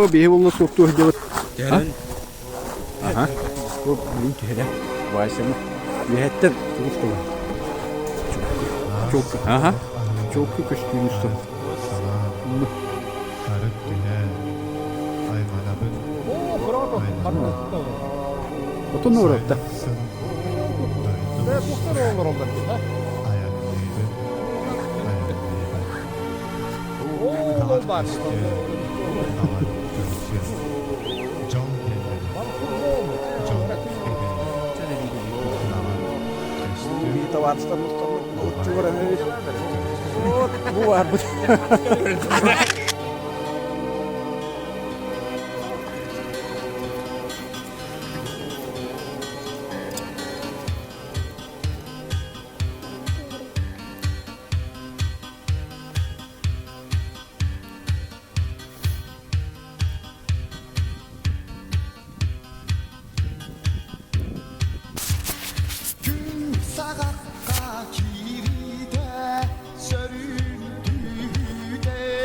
Oo, bir evle soktu hadi. Gelen. Aha. Bu büyük hele. Vaysana. Yehetten çok kolay. Çok. Aha. Çok köşkün usta. Bunu. Karık güne. Aymanabın. Oto ne uğrattı? Bir tavatsta mustafa. Çuvaran öyle. Bu var bu.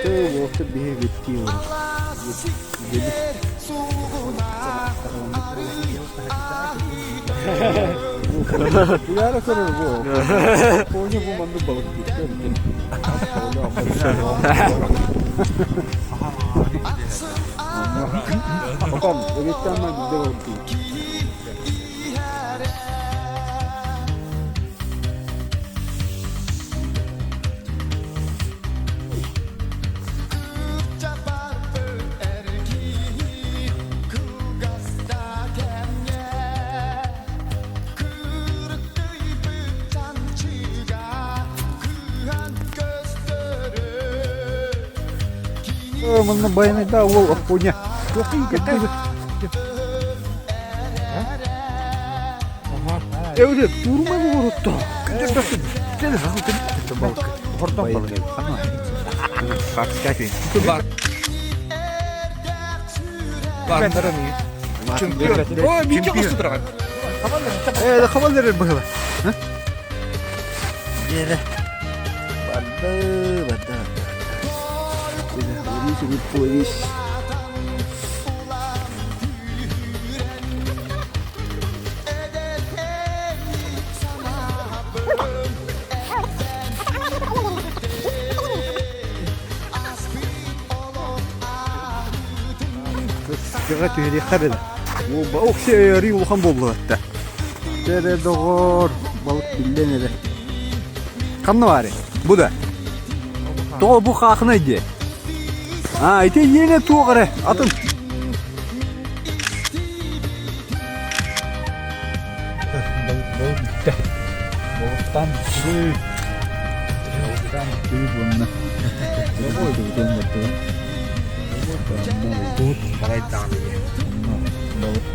Bu orta bir ev ettiği var. Bu yara soruyor bu. Koyunca bu mandı balık gitti. Bakalım, evetten ben bizde balık değil. Mana bayana da o punya. Çok iyi gitti. Öyle durma mı vurdu? Güzel bakın. Güzel bakın. Balık. Hortum balık. Bak kaçayım. Bak. Bak. Çempiyon. O bir çok ısıdır. Kamal verir bakalım. Ha? Yere. Bada. Polis. Sıkıntı tüyeli kadar. Bu balık seyri ulan bollu hatta. Dere doğur balık bilene de. Kanlı var ya. Bu da. Doğu bu kakınaydı. Ha, ite yine tuğra atın. Balıktan büyük. Balıktan büyük bunlar. Balık